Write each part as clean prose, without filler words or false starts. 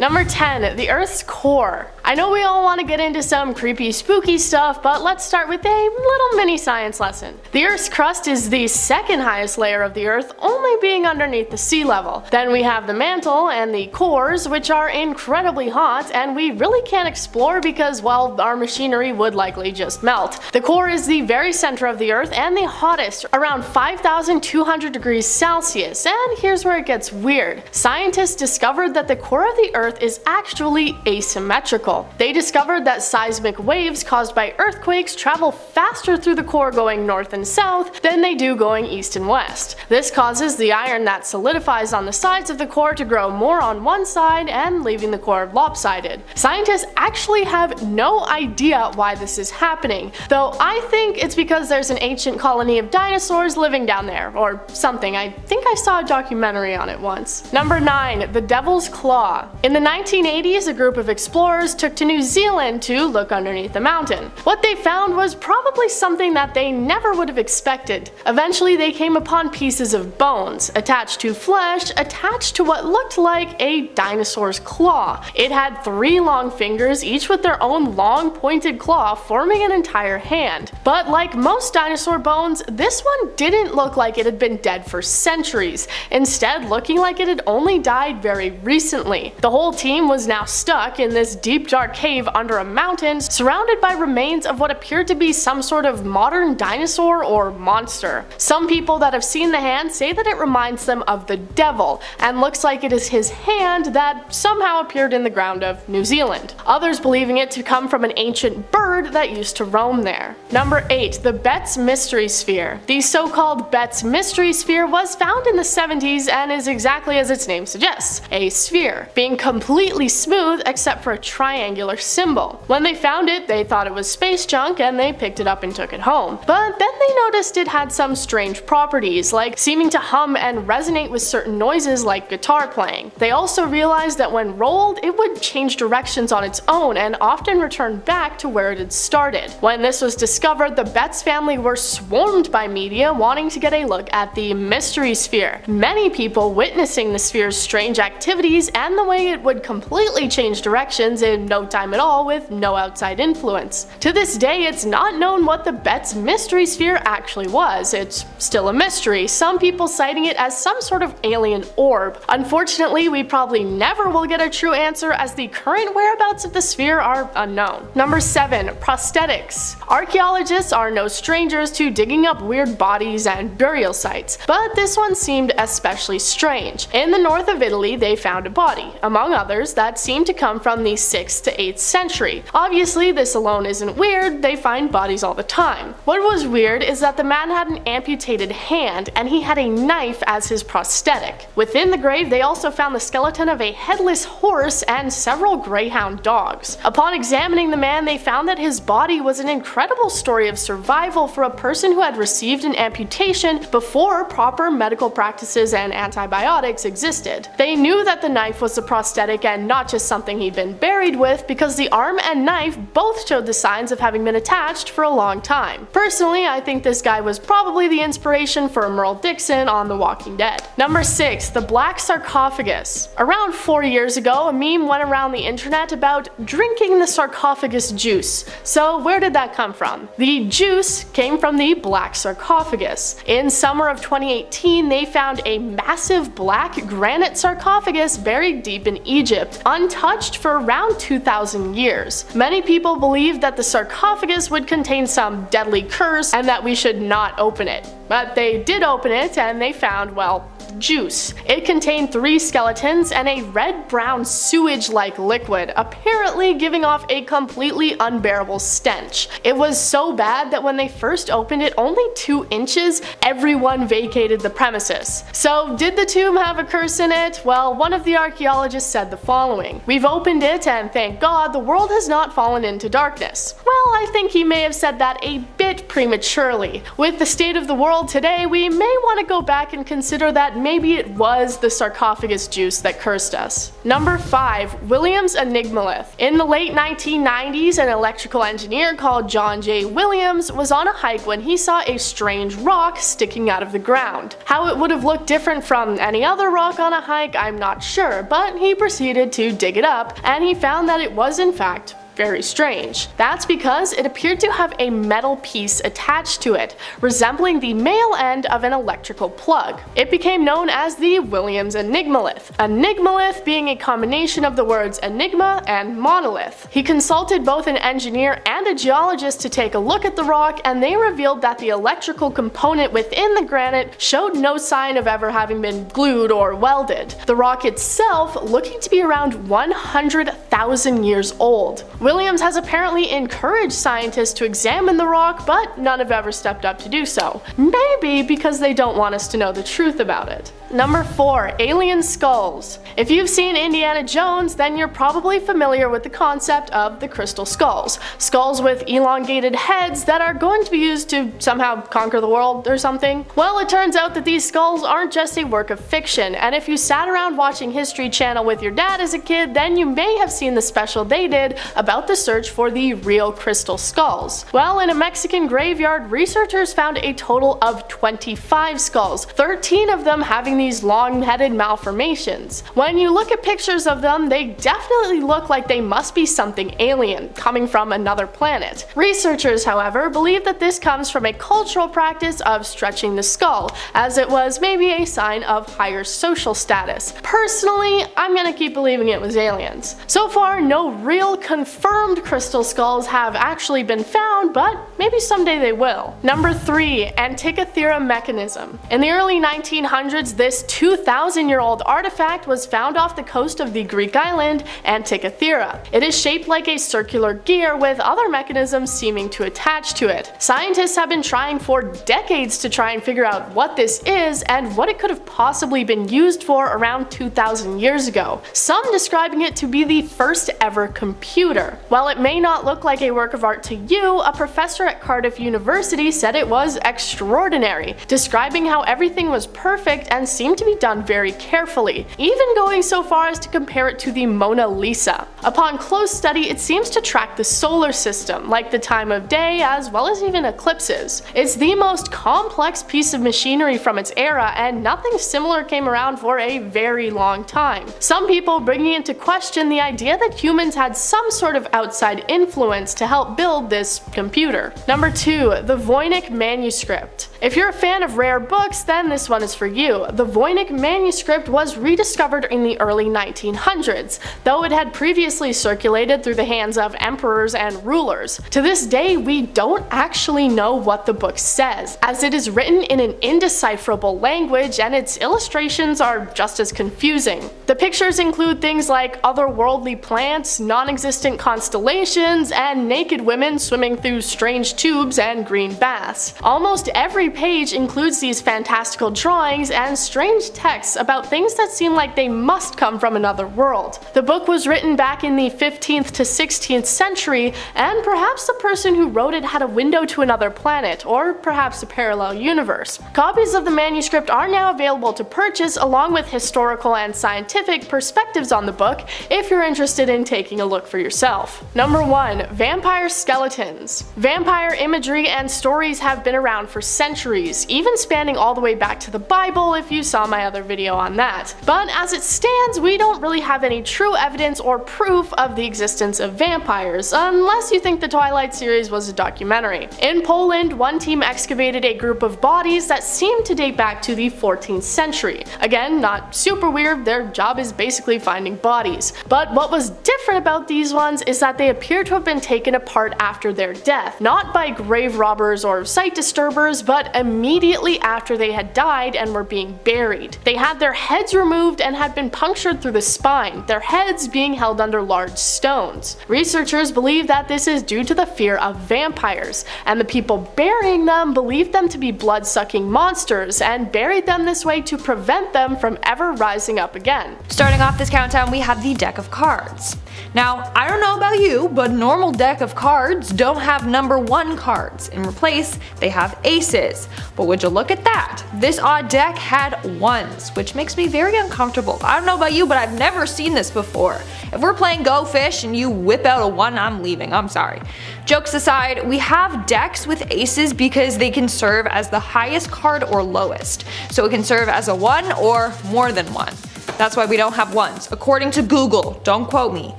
Number 10. The Earth's core. I know we all want to get into some creepy spooky stuff, but let's start with a little mini science lesson. The Earth's crust is the second highest layer of the Earth, only being underneath the sea level. Then we have the mantle and the cores, which are incredibly hot, and we really can't explore because, well, our machinery would likely just melt. The core is the very center of the Earth and the hottest, around 5,200 degrees Celsius, and here's where it gets weird. Scientists discovered that the core of the Earth is actually asymmetrical. They discovered that seismic waves caused by earthquakes travel faster through the core going north and south than they do going east and west. This causes the iron that solidifies on the sides of the core to grow more on one side and leaving the core lopsided. Scientists actually have no idea why this is happening, though I think it's because there's an ancient colony of dinosaurs living down there, or something. I think I saw a documentary on it once. Number 9. The Devil's Claw. In the 1980s, a group of explorers took to New Zealand to look underneath the mountain. What they found was probably something that they never would have expected. Eventually they came upon pieces of bones, attached to flesh, attached to what looked like a dinosaur's claw. It had 3 long fingers, each with their own long pointed claw forming an entire hand. But like most dinosaur bones, this one didn't look like it had been dead for centuries, instead looking like it had only died very recently. The whole team was now stuck in this deep dark cave under a mountain, surrounded by remains of what appeared to be some sort of modern dinosaur or monster. Some people that have seen the hand say that it reminds them of the devil, and looks like it is his hand that somehow appeared in the ground of New Zealand. Others believing it to come from an ancient bird that used to roam there. Number 8. The BETZ Mystery Sphere. The so-called BETZ Mystery Sphere was found in the 70s and is exactly as its name suggests, a sphere, being completely smooth except for a triangular symbol. When they found it, they thought it was space junk and they picked it up and took it home. But then they noticed it had some strange properties, like seeming to hum and resonate with certain noises like guitar playing. They also realized that when rolled, it would change directions on its own and often return back to where it had started. When this was discovered, the BETZ family were swarmed by media wanting to get a look at the mystery sphere. Many people witnessing the sphere's strange activities and the way it would completely change directions in no time at all with no outside influence. To this day, it's not known what the BETZ mystery sphere actually was. It's still a mystery, some people citing it as some sort of alien orb. Unfortunately, we probably never will get a true answer as the current whereabouts of the sphere are unknown. Number 7. Prosthetics. Archaeologists are no strangers to digging up weird bodies and burial sites, but this one seemed especially strange. In the north of Italy, they found a body, among others, that seemed to come from the 6th to 8th century. Obviously, this alone isn't weird, they find bodies all the time. What was weird is that the man had an amputated hand, and he had a knife as his prosthetic. Within the grave, they also found the skeleton of a headless horse and several greyhound dogs. Upon examining the man, they found that his body was an incredible story of survival for a person who had received an amputation before proper medical practices and antibiotics existed. They knew that the knife was a prosthetic and not just something he'd been buried with because the arm and knife both showed the signs of having been attached for a long time. Personally, I think this guy was probably the inspiration for Merle Dixon on The Walking Dead. Number 6. The Black Sarcophagus. Around 4 years ago, a meme went around the internet about drinking the sarcophagus juice. So where did that come from? The juice came from the Black Sarcophagus. In summer of 2018, they found a massive black granite sarcophagus buried deep in Egypt, untouched for around 2,000 years. Many people believed that the sarcophagus would contain some deadly curse and that we should not open it. But they did open it and they found, well, juice. It contained 3 skeletons and a red-brown sewage-like liquid, apparently giving off a completely unbearable stench. It was so bad that when they first opened it only 2 inches, everyone vacated the premises. So did the tomb have a curse in it? Well, one of the archaeologists said the following: "We've opened it and thank God the world has not fallen into darkness." Well, I think he may have said that a bit prematurely. With the state of the world today, we may want to go back and consider that maybe it was the sarcophagus juice that cursed us. Number 5. Williams Enigmalith. In the late 1990s, an electrical engineer called John J. Williams was on a hike when he saw a strange rock sticking out of the ground. How it would have looked different from any other rock on a hike, I'm not sure, but he proceeded to dig it up, and he found that it was in fact very strange. That's because it appeared to have a metal piece attached to it, resembling the male end of an electrical plug. It became known as the Williams Enigmalith. Enigmalith being a combination of the words enigma and monolith. He consulted both an engineer and a geologist to take a look at the rock, and they revealed that the electrical component within the granite showed no sign of ever having been glued or welded. The rock itself looking to be around 100,000 years old. Williams has apparently encouraged scientists to examine the rock, but none have ever stepped up to do so. Maybe because they don't want us to know the truth about it. Number 4. Alien skulls. If you've seen Indiana Jones, then you're probably familiar with the concept of the crystal skulls. Skulls with elongated heads that are going to be used to somehow conquer the world or something. Well, it turns out that these skulls aren't just a work of fiction, and if you sat around watching History Channel with your dad as a kid, then you may have seen the special they did about the search for the real crystal skulls. Well, in a Mexican graveyard, researchers found a total of 25 skulls, 13 of them having these long-headed malformations. When you look at pictures of them, they definitely look like they must be something alien, coming from another planet. Researchers, however, believe that this comes from a cultural practice of stretching the skull, as it was maybe a sign of higher social status. Personally, I'm gonna keep believing it was aliens. So far, no real confirmed crystal skulls have actually been found, but maybe someday they will. Number 3. Antikythera mechanism. In the early 1900s, this 2,000-year-old artifact was found off the coast of the Greek island Antikythera. It is shaped like a circular gear with other mechanisms seeming to attach to it. Scientists have been trying for decades to try and figure out what this is and what it could have possibly been used for around 2,000 years ago, some describing it to be the first ever computer. While it may not look like a work of art to you, a professor at Cardiff University said it was extraordinary, describing how everything was perfect and seemed to be done very carefully, even going so far as to compare it to the Mona Lisa. Upon close study, it seems to track the solar system, like the time of day as well as even eclipses. It's the most complex piece of machinery from its era, and nothing similar came around for a very long time. Some people bringing into question the idea that humans had some sort of outside influence to help build this computer. Number 2. The Voynich manuscript. If you're a fan of rare books, then this one is for you. The Voynich manuscript was rediscovered in the early 1900s, though it had previously circulated through the hands of emperors and rulers. To this day, we don't actually know what the book says, as it is written in an indecipherable language and its illustrations are just as confusing. The pictures include things like otherworldly plants, non-existent constellations, and naked women swimming through strange tubes and green baths. Almost every page includes these fantastical drawings and strange texts about things that seem like they must come from another world. The book was written back in the 15th to 16th century, and perhaps the person who wrote it had a window to another planet, or perhaps a parallel universe. Copies of the manuscript are now available to purchase, along with historical and scientific perspectives on the book, if you're interested in taking a look for yourself. Number 1. Vampire skeletons. Vampire imagery and stories have been around for centuries, even spanning all the way back to the Bible if you saw my other video on that. But as it stands, we don't really have any true evidence or proof of the existence of vampires, unless you think the Twilight series was a documentary. In Poland, one team excavated a group of bodies that seemed to date back to the 14th century. Again, not super weird, their job is basically finding bodies. But what was different about these ones is that they appear to have been taken apart after their death, not by grave robbers or sight disturbers, but immediately after they had died and were being buried. They had their heads removed and had been punctured through the spine, their heads being held under large stones. Researchers believe that this is due to the fear of vampires, and the people burying them believed them to be blood-sucking monsters and buried them this way to prevent them from ever rising up again. Starting off this countdown, we have the deck of cards. Now, I don't know about you, but normal deck of cards don't have number 1 cards. In replace, they have aces. sixes. But would you look at that? This odd deck had ones, which makes me very uncomfortable. I don't know about you, but I've never seen this before. If we're playing Go Fish and you whip out a 1, I'm leaving, I'm sorry. Jokes aside, we have decks with aces because they can serve as the highest card or lowest. So it can serve as a 1 or more than 1. That's why we don't have ones, according to Google, don't quote me.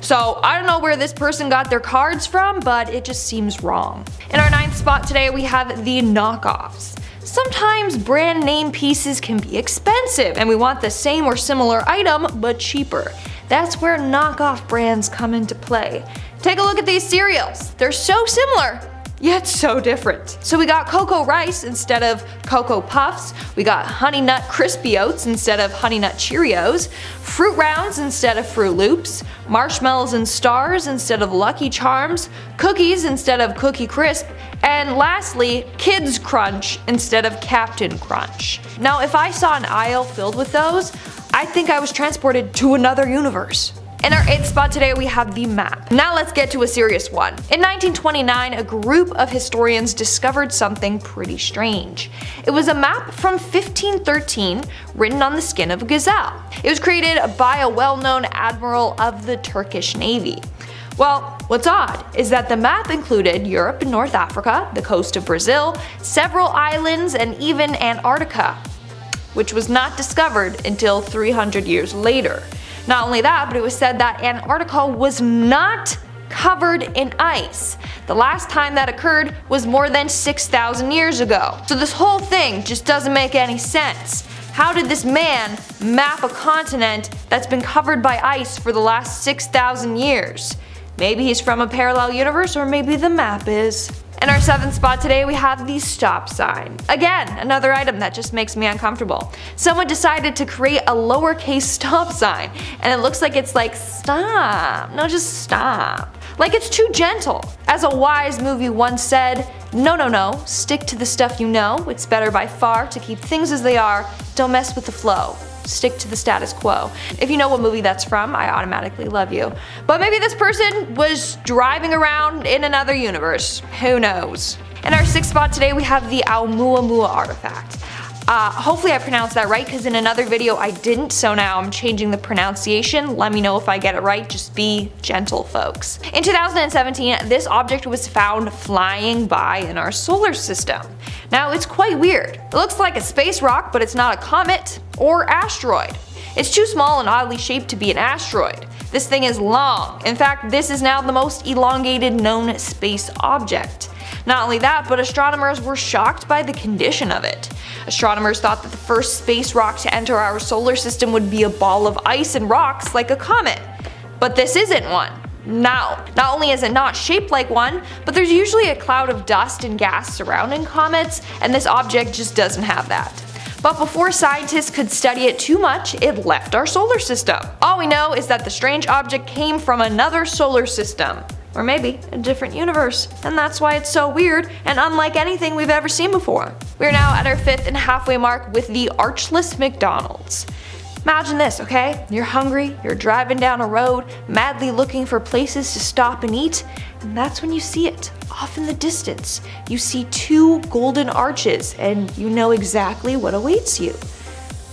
So I don't know where this person got their cards from, but it just seems wrong. In our 9th spot today, we have the knockoffs. Sometimes brand name pieces can be expensive and we want the same or similar item but cheaper. That's where knockoff brands come into play. Take a look at these cereals. They're so similar, yet so different. So we got Cocoa Rice instead of Cocoa Puffs, we got Honey Nut Crispy Oats instead of Honey Nut Cheerios, Fruit Rounds instead of Fruit Loops, Marshmallows and Stars instead of Lucky Charms, Cookies instead of Cookie Crisp, and lastly, Kids Crunch instead of Captain Crunch. Now if I saw an aisle filled with those, I think I was transported to another universe. In our 8th spot today, we have the map. Now let's get to a serious one. In 1929, a group of historians discovered something pretty strange. It was a map from 1513 written on the skin of a gazelle. It was created by a well-known admiral of the Turkish Navy. Well, what's odd is that the map included Europe and North Africa, the coast of Brazil, several islands, and even Antarctica, which was not discovered until 300 years later. Not only that, but it was said that Antarctica was not covered in ice. The last time that occurred was more than 6,000 years ago. So this whole thing just doesn't make any sense. How did this man map a continent that's been covered by ice for the last 6,000 years? Maybe he's from a parallel universe, or maybe the map is. In our 7th spot today, we have the stop sign. Again, another item that just makes me uncomfortable. Someone decided to create a lowercase stop sign, and it looks like it's like stop, no, just stop. Like it's too gentle. As a wise movie once said, no, stick to the stuff you know. It's better by far to keep things as they are. Don't mess with the flow. Stick to the status quo. If you know what movie that's from, I automatically love you. But maybe this person was driving around in another universe. Who knows? In our 6th spot today, we have the Oumuamua artifact. Hopefully I pronounced that right, because in another video I didn't, so now I'm changing the pronunciation. Let me know if I get it right, just be gentle, folks. In 2017, this object was found flying by in our solar system. Now it's quite weird. It looks like a space rock, but it's not a comet or asteroid. It's too small and oddly shaped to be an asteroid. This thing is long. In fact, this is now the most elongated known space object. Not only that, but astronomers were shocked by the condition of it. Astronomers thought that the first space rock to enter our solar system would be a ball of ice and rocks like a comet. But this isn't one. Now, not only is it not shaped like one, but there's usually a cloud of dust and gas surrounding comets, and this object just doesn't have that. But before scientists could study it too much, it left our solar system. All we know is that the strange object came from another solar system. Or maybe a different universe, and that's why it's so weird and unlike anything we've ever seen before. We're now at our 5th and halfway mark with the ARCHLESS McDonald's. Imagine this, okay? You're hungry, you're driving down a road, madly looking for places to stop and eat, and that's when you see it. Off in the distance, you see 2 golden arches, and you know exactly what awaits you.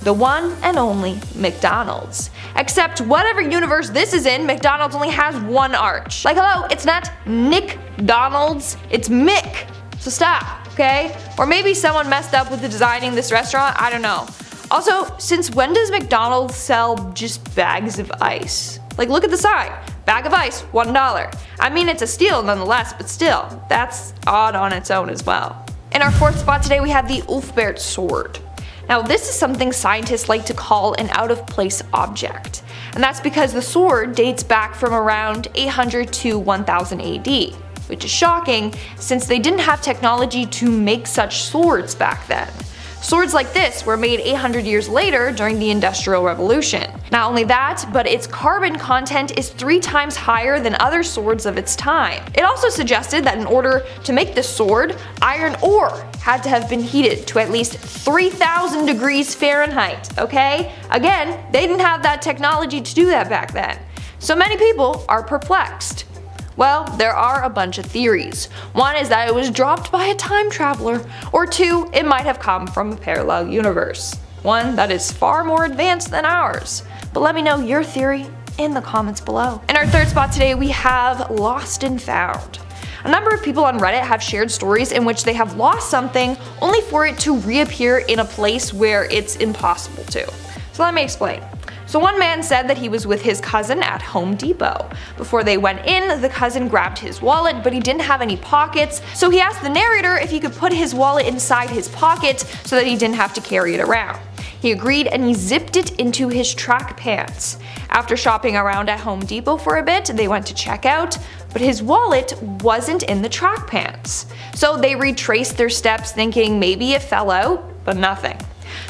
The one and only McDonald's. Except whatever universe this is in, McDonald's only has 1 arch. Like hello, it's not Nick Donald's, it's Mick. So stop, okay? Or maybe someone messed up with the designing this restaurant, I don't know. Also, since when does McDonald's sell just bags of ice? Like look at the sign, bag of ice, $1. I mean it's a steal nonetheless, but still, that's odd on its own as well. In our 4th spot today we have the ULFBERHT sword. Now this is something scientists like to call an out-of-place object, and that's because the sword dates back from around 800 to 1000 AD, which is shocking since they didn't have technology to make such swords back then. Swords like this were made 800 years later during the Industrial Revolution. Not only that, but its carbon content is 3 times higher than other swords of its time. It also suggested that in order to make this sword, iron ore had to have been heated to at least 3,000 degrees Fahrenheit, okay? Again, they didn't have that technology to do that back then. So many people are perplexed. Well, there are a bunch of theories. One is that it was dropped by a time traveler, or two, it might have come from a parallel universe. One that is far more advanced than ours. But let me know your theory in the comments below. In our third spot today, we have lost and found. A number of people on Reddit have shared stories in which they have lost something only for it to reappear in a place where it's impossible to. So let me explain. So one man said that he was with his cousin at Home Depot. Before they went in, the cousin grabbed his wallet, but he didn't have any pockets, so he asked the narrator if he could put his wallet inside his pocket so that he didn't have to carry it around. He agreed and he zipped it into his track pants. After shopping around at Home Depot for a bit, they went to check out, but his wallet wasn't in the track pants. So they retraced their steps thinking maybe it fell out, but nothing.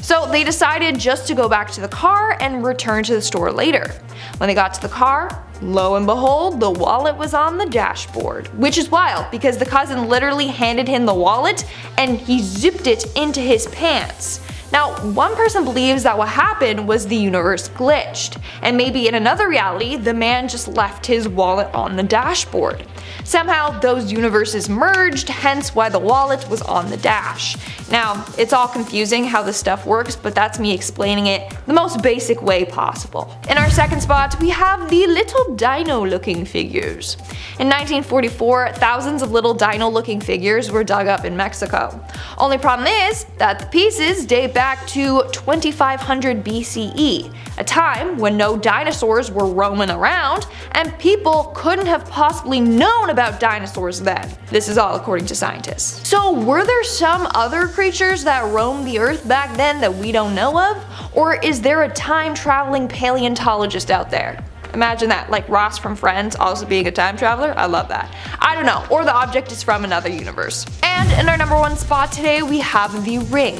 So they decided just to go back to the car and return to the store later. When they got to the car, lo and behold, the wallet was on the dashboard. Which is wild because the cousin literally handed him the wallet and he zipped it into his pants. Now, one person believes that what happened was the universe glitched, and maybe in another reality, the man just left his wallet on the dashboard. Somehow, those universes merged, hence why the wallet was on the dash. Now, it's all confusing how this stuff works, but that's me explaining it the most basic way possible. In our second spot, we have the little dino looking figures. In 1944, thousands of little dino looking figures were dug up in Mexico. Only problem is that the pieces date back to 2500 BCE, a time when no dinosaurs were roaming around and people couldn't have possibly known about dinosaurs then. This is all according to scientists. So were there some other creatures that roamed the earth back then that we don't know of? Or is there a time traveling paleontologist out there? Imagine that, like Ross from Friends also being a time traveler. I love that. I don't know, or the object is from another universe. And in our number one spot today, we have the ring.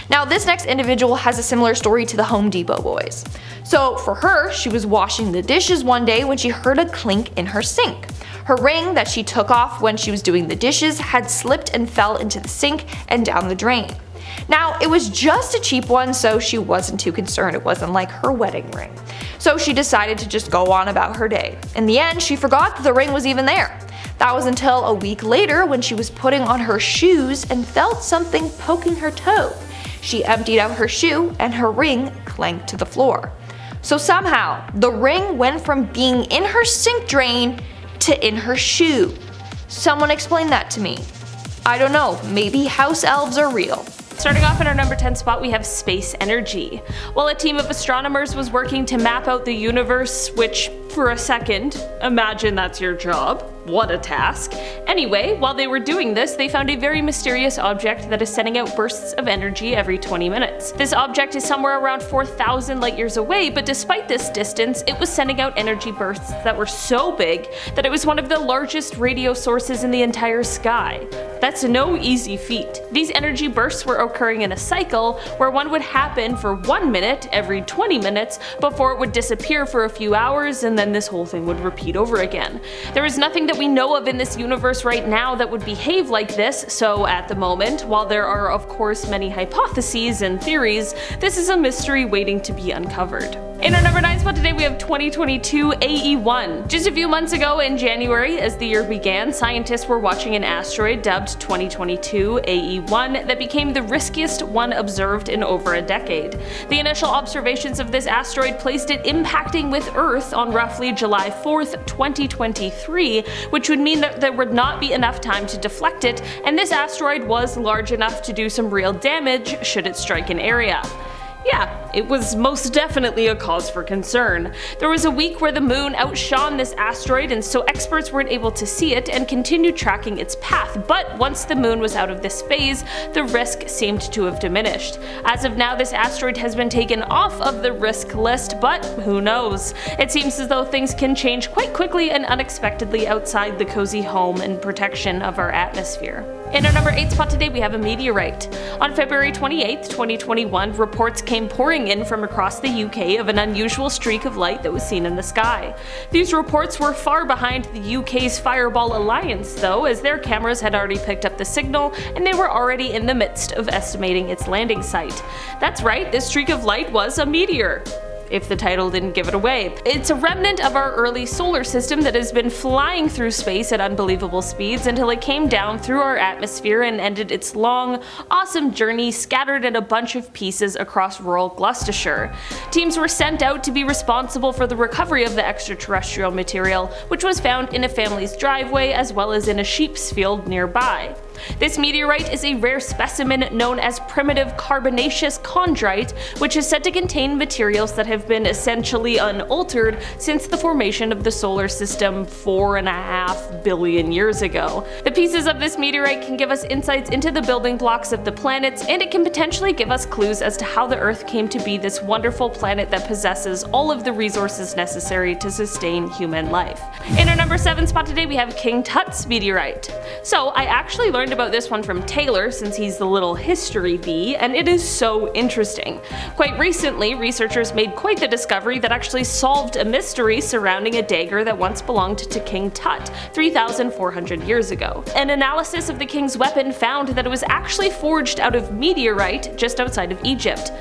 Now this next individual has a similar story to the Home Depot boys. So for her, she was washing the dishes one day when she heard a clink in her sink. Her ring that she took off when she was doing the dishes had slipped and fell into the sink and down the drain. Now, it was just a cheap one, so she wasn't too concerned. It wasn't like her wedding ring. So she decided to just go on about her day. In the end, she forgot that the ring was even there. That was until a week later when she was putting on her shoes and felt something poking her toe. She emptied out her shoe and her ring clanked to the floor. So somehow, the ring went from being in her sink drain to in her shoe. Someone explain that to me. I don't know, maybe house elves are real. Starting off in our number 10 spot, we have space energy. While a team of astronomers was working to map out the universe, which, for a second, imagine that's your job. What a task. Anyway, while they were doing this, they found a very mysterious object that is sending out bursts of energy every 20 minutes. This object is somewhere around 4,000 light years away, but despite this distance, it was sending out energy bursts that were so big that it was one of the largest radio sources in the entire sky. That's no easy feat. These energy bursts were occurring in a cycle where one would happen for 1 minute every 20 minutes before it would disappear for a few hours, and then this whole thing would repeat over again. There is nothing that we know of in this universe right now that would behave like this, so at the moment, while there are of course many hypotheses and theories, this is a mystery waiting to be uncovered. In our number 9 spot today, we have 2022 AE1. Just a few months ago in January, as the year began, scientists were watching an asteroid dubbed 2022 AE1 that became the riskiest one observed in over a decade. The initial observations of this asteroid placed it impacting with Earth on roughly July 4th, 2023, which would mean that there would not be enough time to deflect it, and this asteroid was large enough to do some real damage should it strike an area. Yeah, it was most definitely a cause for concern. There was a week where the moon outshone this asteroid, and so experts weren't able to see it and continued tracking its path, but once the moon was out of this phase, the risk seemed to have diminished. As of now, this asteroid has been taken off of the risk list, but who knows? It seems as though things can change quite quickly and unexpectedly outside the cozy home and protection of our atmosphere. In our number 8 spot today, we have a meteorite. On February 28, 2021, reports came pouring in from across the UK of an unusual streak of light that was seen in the sky. These reports were far behind the UK's Fireball Alliance though, as their cameras had already picked up the signal and they were already in the midst of estimating its landing site. That's right, this streak of light was a meteor. if the title didn't give it away. It's a remnant of our early solar system that has been flying through space at unbelievable speeds until it came down through our atmosphere and ended its long, awesome journey scattered in a bunch of pieces across rural Gloucestershire. Teams were sent out to be responsible for the recovery of the extraterrestrial material, which was found in a family's driveway as well as in a sheep's field nearby. This meteorite is a rare specimen known as primitive carbonaceous chondrite, which is said to contain materials that have been essentially unaltered since the formation of the solar system 4.5 billion years ago. The pieces of this meteorite can give us insights into the building blocks of the planets, and it can potentially give us clues as to how the Earth came to be this wonderful planet that possesses all of the resources necessary to sustain human life. In our number 7 spot today we have King Tut's meteorite. So I actually learned about this one from Taylor, since he's the little history bee, and it is so interesting. Quite recently, researchers made quite the discovery that actually solved a mystery surrounding a dagger that once belonged to King Tut 3,400 years ago. An analysis of the king's weapon found that it was actually forged out of meteorite just outside of Egypt.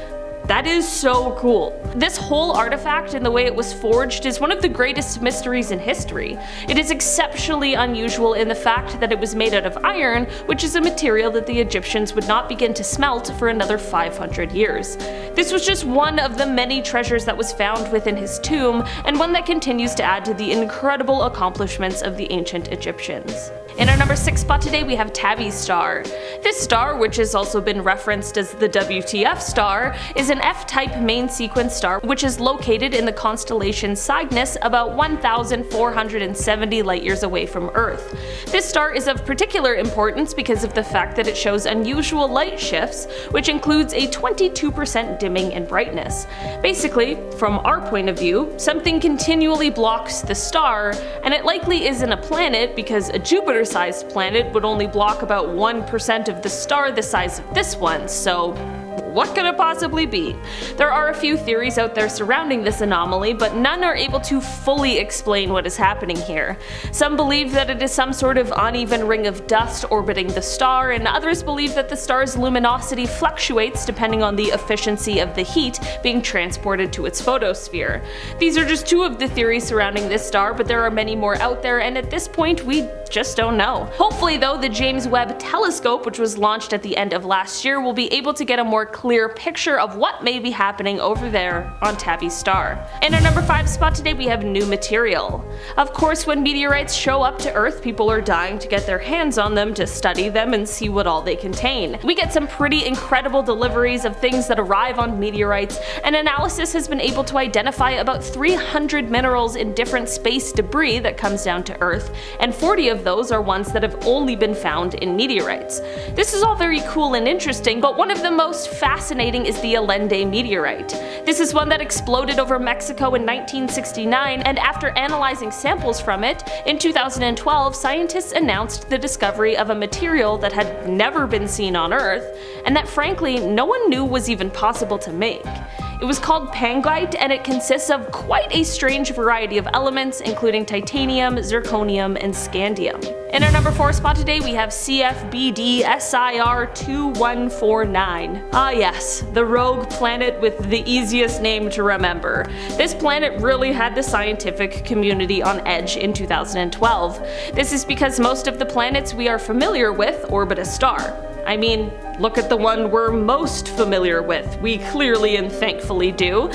That is so cool. This whole artifact and the way it was forged is one of the greatest mysteries in history. It is exceptionally unusual in the fact that it was made out of iron, which is a material that the Egyptians would not begin to smelt for another 500 years. This was just one of the many treasures that was found within his tomb, and one that continues to add to the incredible accomplishments of the ancient Egyptians. In our number 6 spot today we have TABBY'S star. This star, which has also been referenced as the WTF star, is an F-type main sequence star which is located in the constellation Cygnus about 1,470 light years away from Earth. This star is of particular importance because of the fact that it shows unusual light shifts, which includes a 22% dimming in brightness. Basically, from our point of view, something continually blocks the star, and it likely isn't a planet because a Jupiter-sized planet would only block about 1% of the star the size of this one, so what could it possibly be? There are a few theories out there surrounding this anomaly, but none are able to fully explain what is happening here. Some believe that it is some sort of uneven ring of dust orbiting the star, and others believe that the star's luminosity fluctuates depending on the efficiency of the heat being transported to its photosphere. These are just two of the theories surrounding this star, but there are many more out there, and at this point we just don't know. Hopefully though, the James Webb Telescope, which was launched at the end of last year, will be able to get a more clear picture of what may be happening over there on TABBY'S star. In our number 5 spot today we have new material. Of course, when meteorites show up to Earth, people are dying to get their hands on them to study them and see what all they contain. We get some pretty incredible deliveries of things that arrive on meteorites, and analysis has been able to identify about 300 minerals in different space debris that comes down to Earth, and 40 of those are ones that have only been found in meteorites. This is all very cool and interesting, but one of the most fascinating is the Allende meteorite. This is one that exploded over Mexico in 1969, and after analyzing samples from it, in 2012 scientists announced the discovery of a material that had never been seen on Earth, and that frankly no one knew was even possible to make. It was called pangite, and it consists of quite a strange variety of elements, including titanium, zirconium, and scandium. In our number 4 spot today we have CFBD SIR2149. Ah yes, the rogue planet with the easiest name to remember. This planet really had the scientific community on edge in 2012. This is because most of the planets we are familiar with orbit a star. I mean, look at the one we're most familiar with. We clearly and thankfully do.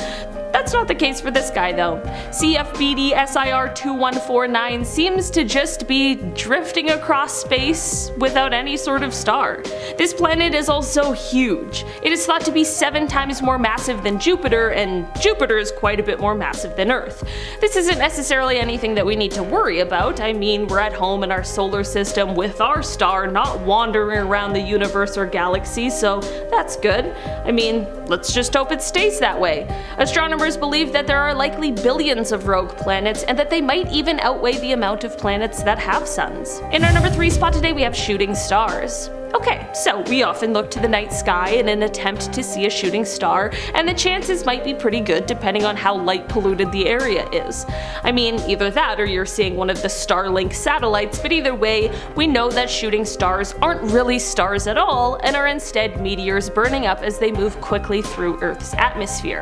That's not the case for this guy though. CFBD SIR2149 seems to just be drifting across space without any sort of star. This planet is also huge. It is thought to be 7 times more massive than Jupiter, and Jupiter is quite a bit more massive than Earth. This isn't necessarily anything that we need to worry about. I mean, we're at home in our solar system with our star, not wandering around the universe or galaxy, so that's good. I mean, let's just hope it stays that way. Astronomers believe that there are likely billions of rogue planets, and that they might even outweigh the amount of planets that have suns. In our number 3 spot today we have shooting stars. Okay, so we often look to the night sky in an attempt to see a shooting star, and the chances might be pretty good depending on how light polluted the area is. I mean, either that or you're seeing one of the Starlink satellites, but either way, we know that shooting stars aren't really stars at all, and are instead meteors burning up as they move quickly through Earth's atmosphere.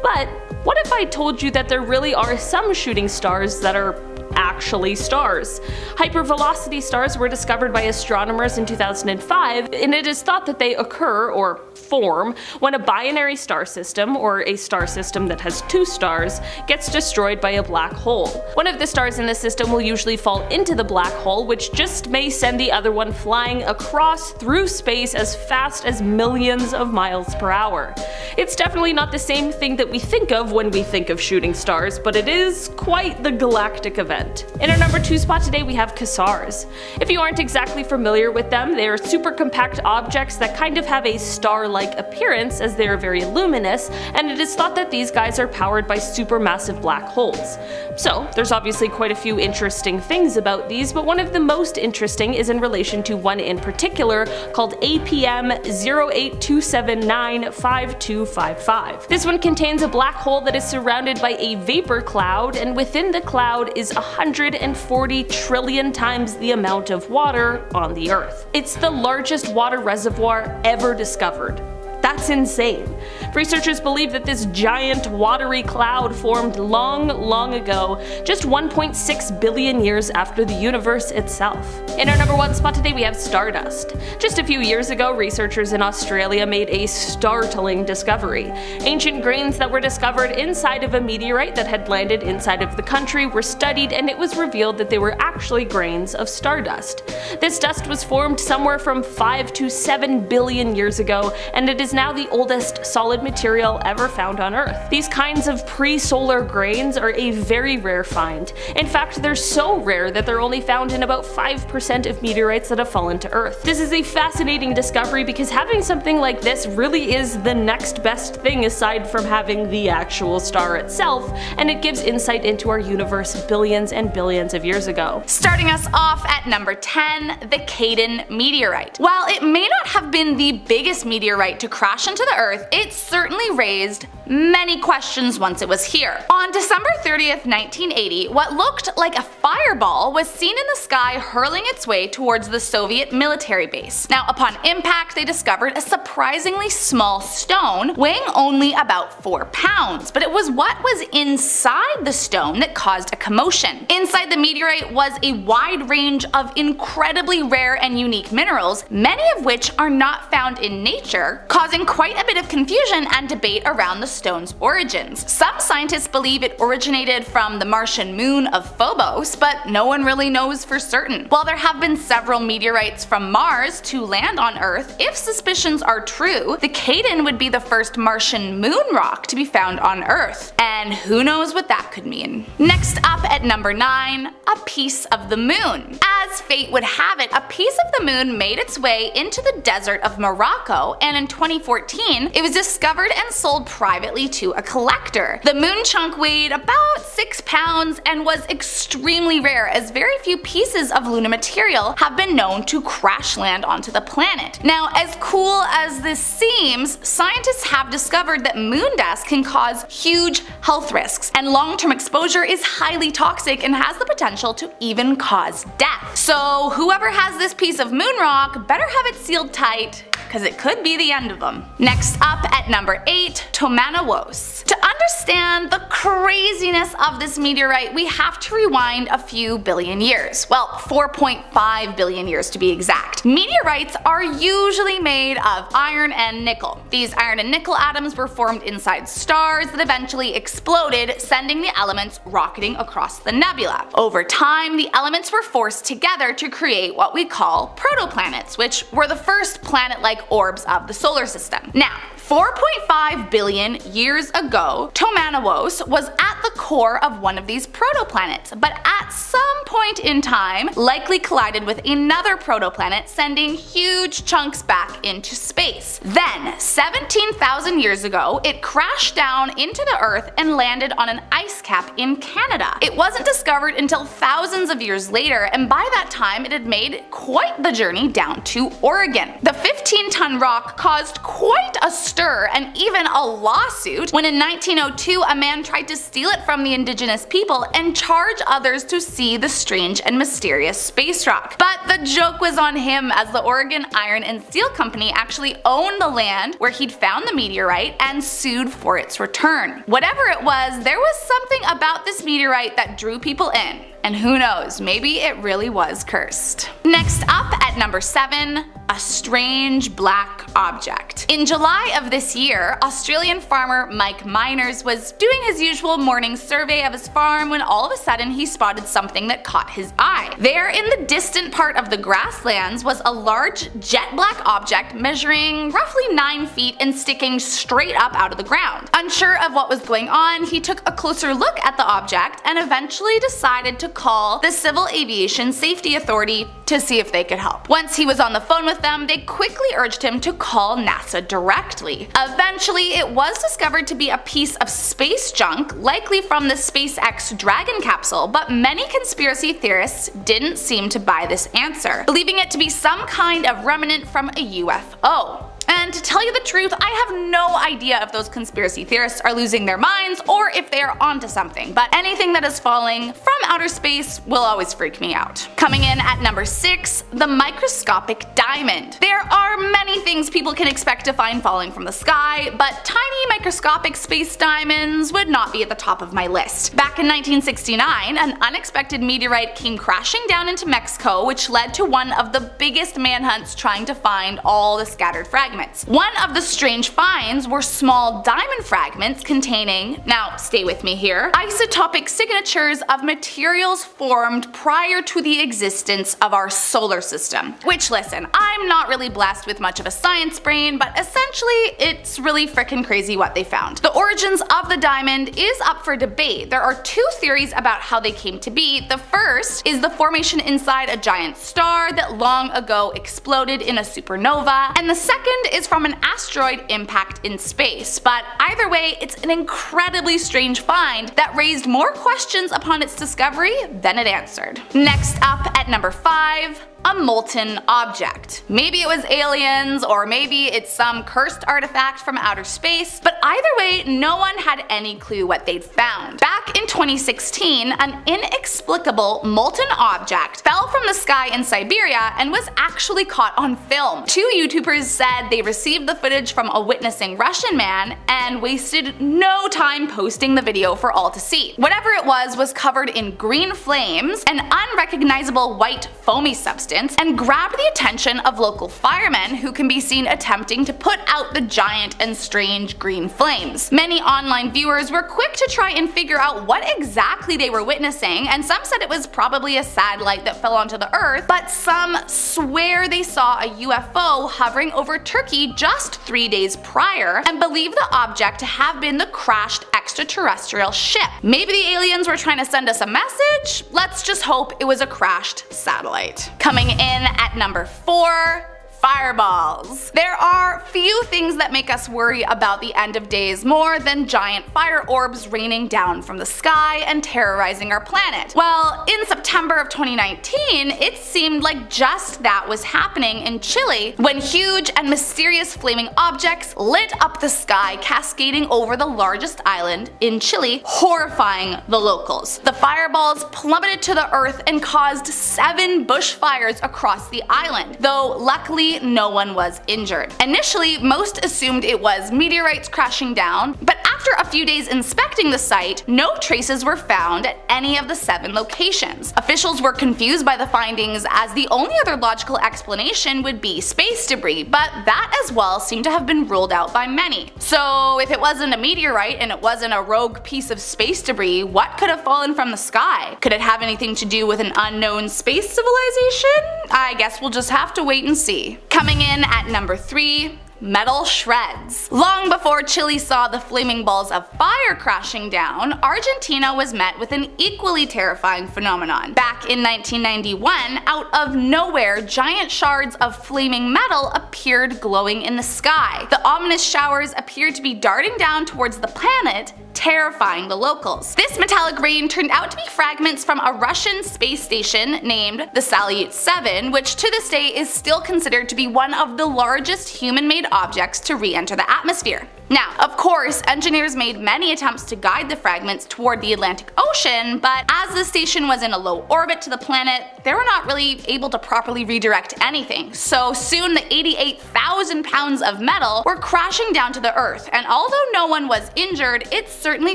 But what if I told you that there really are some shooting stars that are actually stars? Hypervelocity stars were discovered by astronomers in 2005, and it is thought that they occur, or form, when a binary star system, or a star system that has two stars, gets destroyed by a black hole. One of the stars in the system will usually fall into the black hole, which just may send the other one flying across through space as fast as millions of miles per hour. It's definitely not the same thing that we think of when we think of shooting stars, but it is quite the galactic event. In our number 2 spot today we have quasars. If you aren't exactly familiar with them, they are super compact objects that kind of have a star-like appearance as they are very luminous, and it is thought that these guys are powered by supermassive black holes. So there's obviously quite a few interesting things about these, but one of the most interesting is in relation to one in particular called APM 082795255. This one contains a black hole that is surrounded by a vapor cloud, and within the cloud is 140 trillion times the amount of water on the Earth. It's the largest water reservoir ever discovered. That's insane. Researchers believe that this giant watery cloud formed long ago, just 1.6 billion years after the universe itself. In our number 1 spot today we have stardust. Just a few years ago, researchers in Australia made a startling discovery. Ancient grains that were discovered inside of a meteorite that had landed inside of the country were studied, and it was revealed that they were actually grains of stardust. This dust was formed somewhere from 5 to 7 billion years ago, and it is now the oldest solid material ever found on Earth. These kinds of pre-solar grains are a very rare find. In fact, they're so rare that they're only found in about 5% of meteorites that have fallen to Earth. This is a fascinating discovery because having something like this really is the next best thing aside from having the actual star itself, and it gives insight into our universe billions and billions of years ago. Starting us off at number 10, the Khaden meteorite. While it may not have been the biggest meteorite to crash into the Earth, it certainly raised many questions once it was here. On December 30th, 1980, what looked like a fireball was seen in the sky hurling its way towards the Soviet military base. Now, upon impact, they discovered a surprisingly small stone weighing only about 4 pounds, but it was what was inside the stone that caused a commotion. Inside the meteorite was a wide range of incredibly rare and unique minerals, many of which are not found in nature, causing quite a bit of confusion and debate around the stone's origins. Some scientists believe it originated from the Martian moon of Phobos, but no one really knows for certain. While there have been several meteorites from Mars to land on Earth, if suspicions are true, the Khaden would be the first Martian moon rock to be found on Earth. And who knows what that could mean. Next up at number 9, a piece of the moon. As fate would have it, a piece of the moon made its way into the desert of Morocco, and in 2014, it was discovered and sold privately to a collector. The moon chunk weighed about 6 pounds and was extremely rare, as very few pieces of lunar material have been known to crash land onto the planet. Now, as cool as this seems, scientists have discovered that moon dust can cause huge health risks, and long-term exposure is highly toxic and has the potential to even cause death. So whoever has this piece of moon rock better have it sealed tight, because it could be the end of them. Next up at number 8, Tomanawos. To understand the craziness of this meteorite, we have to rewind a few billion years. Well, 4.5 billion years to be exact. Meteorites are usually made of iron and nickel. These iron and nickel atoms were formed inside stars that eventually exploded, sending the elements rocketing across the nebula. Over time, the elements were forced together to create what we call protoplanets, which were the first planet-like orbs of the solar system. Now, 4.5 billion years ago, Tomanawos was at the core of one of these protoplanets, but at some point in time likely collided with another protoplanet, sending huge chunks back into space. Then, 17,000 years ago, it crashed down into the Earth and landed on an ice cap in Canada. It wasn't discovered until thousands of years later, and by that time it had made quite the journey down to Oregon. The 15-ton rock caused quite a stir and even a lawsuit when in 1902 a man tried to steal it from the indigenous people and charge others to see the stream strange and mysterious space rock. But the joke was on him, as the Oregon Iron and Steel Company actually owned the land where he'd found the meteorite and sued for its return. Whatever it was, there was something about this meteorite that drew people in. And who knows, maybe it really was cursed. Next up at number 7, a strange black object. In July of this year, Australian farmer Mike Miners was doing his usual morning survey of his farm when all of a sudden he spotted something that caught his eye. There in the distant part of the grasslands was a large jet black object measuring roughly 9 feet and sticking straight up out of the ground. Unsure of what was going on, he took a closer look at the object and eventually decided to call the Civil Aviation Safety Authority to see if they could help. Once he was on the phone with them, they quickly urged him to call NASA directly. Eventually, it was discovered to be a piece of space junk, likely from the SpaceX Dragon capsule, but many conspiracy theorists didn't seem to buy this answer, believing it to be some kind of remnant from a UFO. And to tell you the truth, I have no idea if those conspiracy theorists are losing their minds or if they are onto something, but anything that is falling from outer space will always freak me out. Coming in at number 6, the microscopic diamond. There are many things people can expect to find falling from the sky, but tiny microscopic space diamonds would not be at the top of my list. Back in 1969, an unexpected meteorite came crashing down into Mexico, which led to one of the biggest manhunts trying to find all the scattered fragments. One of the strange finds were small diamond fragments containing, now stay with me here, isotopic signatures of materials formed prior to the existence of our solar system. Which, listen, I'm not really blessed with much of a science brain, but essentially it's really frickin' crazy what they found. The origins of the diamond is up for debate. There are 2 theories about how they came to be. The first is the formation inside a giant star that long ago exploded in a supernova, and the second is from an asteroid impact in space. But either way, it's an incredibly strange find that raised more questions upon its discovery than it answered. Next up at number 5, a molten object. Maybe it was aliens, or maybe it's some cursed artifact from outer space, but either way, no one had any clue what they'd found. Back in 2016, an inexplicable molten object fell from the sky in Siberia and was actually caught on film. 2 YouTubers said they received the footage from a witnessing Russian man and wasted no time posting the video for all to see. Whatever it was covered in green flames, an unrecognizable white foamy substance, and grabbed the attention of local firemen who can be seen attempting to put out the giant and strange green flames. Many online viewers were quick to try and figure out what exactly they were witnessing, and some said it was probably a satellite that fell onto the earth, but some swear they saw a UFO hovering over Turkey just 3 days prior and believe the object to have been the crashed extraterrestrial ship. Maybe the aliens were trying to send us a message? Let's just hope it was a crashed satellite. Coming in at number 4, fireballs. There are few things that make us worry about the end of days more than giant fire orbs raining down from the sky and terrorizing our planet. Well, in September of 2019, it seemed like just that was happening in Chile when huge and mysterious flaming objects lit up the sky, cascading over the largest island in Chile, horrifying the locals. The fireballs plummeted to the earth and caused 7 bushfires across the island, though luckily no one was injured. Initially, most assumed it was meteorites crashing down, but after a few days inspecting the site, no traces were found at any of the 7 locations. Officials were confused by the findings, as the only other logical explanation would be space debris, but that as well seemed to have been ruled out by many. So if it wasn't a meteorite and it wasn't a rogue piece of space debris, what could have fallen from the sky? Could it have anything to do with an unknown space civilization? I guess we'll just have to wait and see. Coming in at number 3, metal shreds. Long before Chile saw the flaming balls of fire crashing down, Argentina was met with an equally terrifying phenomenon. Back in 1991, out of nowhere, giant shards of flaming metal appeared glowing in the sky. The ominous showers appeared to be darting down towards the planet, terrifying the locals. This metallic rain turned out to be fragments from a Russian space station named the Salyut 7, which to this day is still considered to be one of the largest human-made objects to re-enter the atmosphere. Now, of course, engineers made many attempts to guide the fragments toward the Atlantic Ocean, but as the station was in a low orbit to the planet, they were not really able to properly redirect anything. So soon the 88,000 pounds of metal were crashing down to the Earth, and although no one was injured, it certainly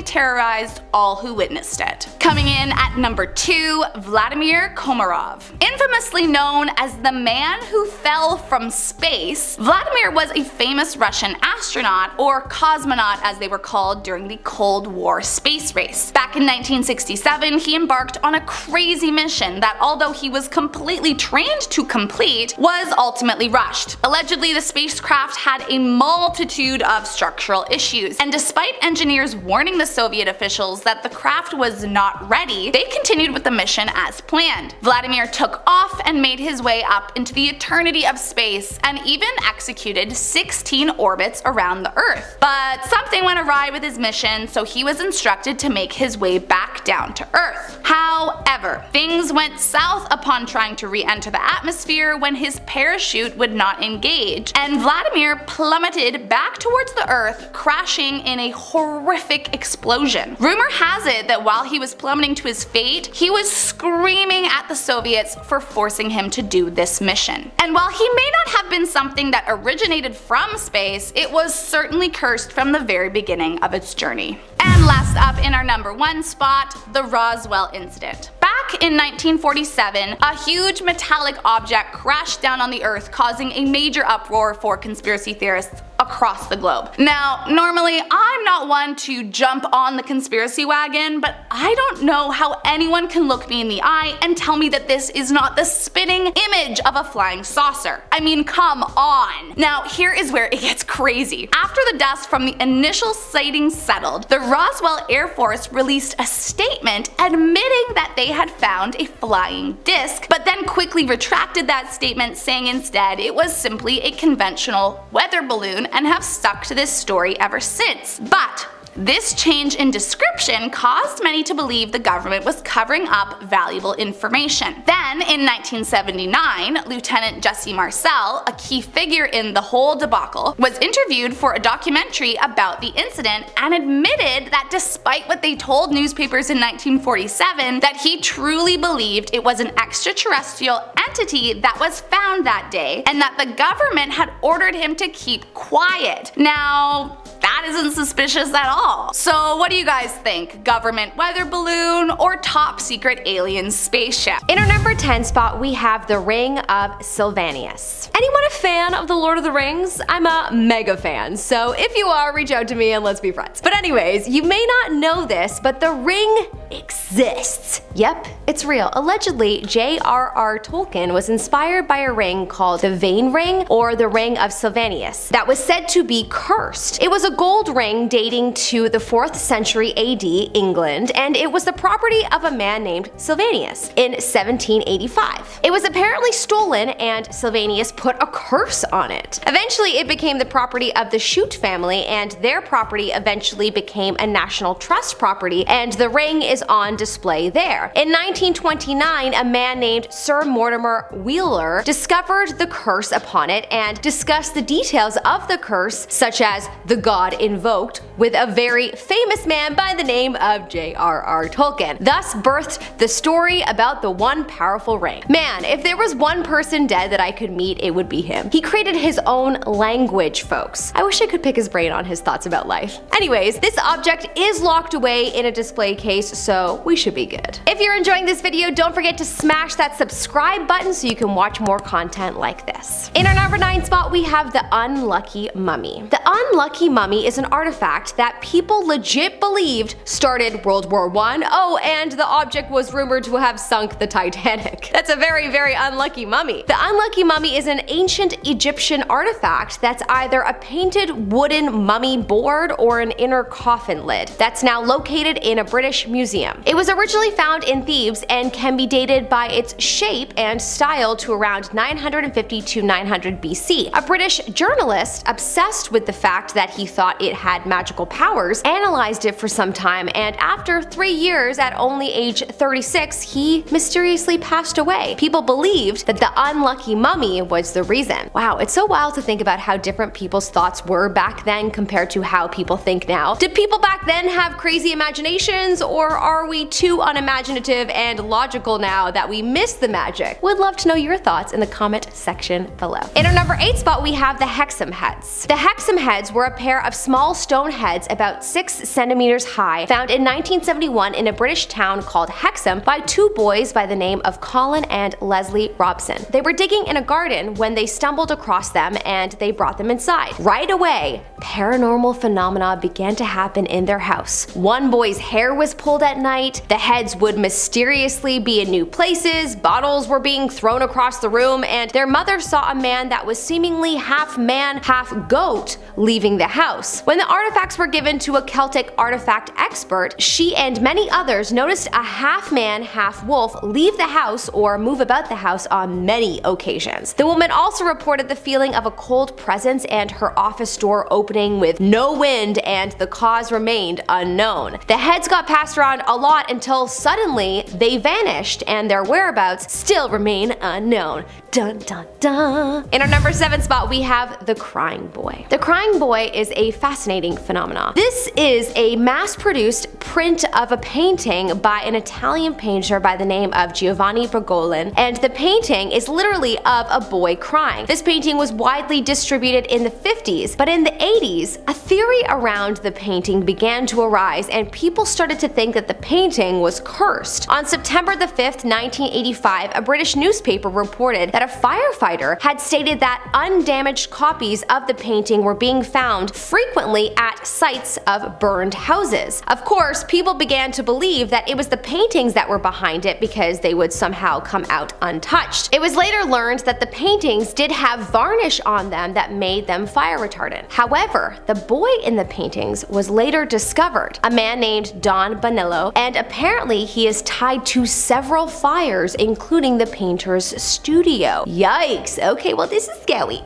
terrorized all who witnessed it. Coming in at number 2, Vladimir Komarov. Infamously known as the man who fell from space, Vladimir was a famous Russian astronaut, or cosmonaut as they were called during the Cold War space race. Back in 1967, he embarked on a crazy mission that, although he was completely trained to complete, was ultimately rushed. Allegedly, the spacecraft had a multitude of structural issues, and despite engineers warning the Soviet officials that the craft was not ready, they continued with the mission as planned. Vladimir took off and made his way up into the eternity of space, and even executed 16 orbits around the Earth. But something went awry with his mission, so he was instructed to make his way back down to Earth. However, things went south upon trying to re-enter the atmosphere when his parachute would not engage, and Vladimir plummeted back towards the Earth, crashing in a horrific explosion. Rumor has it that while he was plummeting to his fate, he was screaming at the Soviets for forcing him to do this mission. And while he may not have been something that originated from space, it was certainly cursed from the very beginning of its journey. And last up in our number 1 spot, the Roswell incident. Back in 1947, a huge metallic object crashed down on the Earth, causing a major uproar for conspiracy theorists across the globe. Now, normally I'm not one to jump on the conspiracy wagon, but I don't know how anyone can look me in the eye and tell me that this is not the spinning image of a flying saucer. I mean, come on. Now, here is where it gets crazy. After the dust from the initial sighting settled, the Roswell Air Force released a statement admitting that they had found a flying disc, but then quickly retracted that statement, saying instead it was simply a conventional weather balloon, and have stuck to this story ever since. But this change in description caused many to believe the government was covering up valuable information. Then, in 1979, Lieutenant Jesse Marcel, a key figure in the whole debacle, was interviewed for a documentary about the incident and admitted that despite what they told newspapers in 1947, that he truly believed it was an extraterrestrial entity that was found that day, and that the government had ordered him to keep quiet. Now, that isn't suspicious at all. So what do you guys think? Government weather balloon or top secret alien spaceship? In our number 10 spot, we have the Ring of Sylvanus. Anyone a fan of the Lord of the Rings? I'm a mega fan, so if you are, reach out to me and let's be friends. But anyways, you may not know this, but the ring exists. Yep, it's real. Allegedly, J.R.R. Tolkien was inspired by a ring called the Vain Ring, or the Ring of Sylvanus, that was said to be cursed. It was a gold ring dating to the 4th century AD England, and it was the property of a man named Sylvanus in 1785. It was apparently stolen, and Sylvanus put a curse on it. Eventually, it became the property of the Shute family, and their property eventually became a National Trust property, and the ring is on display there. In 1929, a man named Sir Mortimer Wheeler discovered the curse upon it and discussed the details of the curse, such as the god invoked, with a very famous man by the name of J.R.R. Tolkien, thus birthed the story about the one powerful ring. Man, if there was one person dead that I could meet, it would be him. He created his own language, folks. I wish I could pick his brain on his thoughts about life. Anyways, this object is locked away in a display case, so we should be good. If you're enjoying this video, don't forget to smash that subscribe button so you can watch more content like this. In our number 9 spot, we have the Unlucky Mummy. The Unlucky Mummy is an artifact that people legit believed started World War I. Oh, and the object was rumored to have sunk the Titanic. That's a very, very unlucky mummy. The Unlucky Mummy is an ancient Egyptian artifact that's either a painted wooden mummy board or an inner coffin lid that's now located in a British museum. It was originally found in Thebes and can be dated by its shape and style to around 950 to 900 BC. A British journalist obsessed with the fact that he thought it had magical magical powers, analyzed it for some time, and after 3 years, at only age 36, he mysteriously passed away. People believed that the unlucky mummy was the reason. Wow, it's so wild to think about how different people's thoughts were back then compared to how people think now. Did people back then have crazy imaginations, or are we too unimaginative and logical now that we miss the magic? Would love to know your thoughts in the comment section below. In our number 8 spot, we have the HEXHAM heads. The HEXHAM heads were a pair of small stone heads about 6 centimeters high, found in 1971 in a British town called Hexham by 2 boys by the name of Colin and Leslie Robson. They were digging in a garden when they stumbled across them, and they brought them inside. Right away, paranormal phenomena began to happen in their house. One boy's hair was pulled at night, the heads would mysteriously be in new places, bottles were being thrown across the room, and their mother saw a man that was seemingly half man, half goat leaving the house. When the artifacts were given to a Celtic artifact expert, she and many others noticed a half man, half wolf leave the house or move about the house on many occasions. The woman also reported the feeling of a cold presence and her office door opening with no wind, and the cause remained unknown. The heads got passed around a lot until suddenly they vanished, and their whereabouts still remain unknown. Dun dun dun. In our number 7 spot, we have the crying boy. The crying boy is a fascinating phenomenon. This is a mass-produced print of a painting by an Italian painter by the name of Giovanni Bergolin, and the painting is literally of a boy crying. This painting was widely distributed in the 50s, but in the 80s, a theory around the painting began to arise, and people started to think that the painting was cursed. On September the 5th, 1985, a British newspaper reported that a firefighter had stated that undamaged copies of the painting were being found frequently at sites of burned houses. Of course, people began to believe that it was the paintings that were behind it because they would somehow come out untouched. It was later learned that the paintings did have varnish on them that made them fire retardant. However, the boy in the paintings was later discovered, a man named Don Bonillo, and apparently he is tied to several fires, including the painter's studio. Yikes, okay, well this is scary.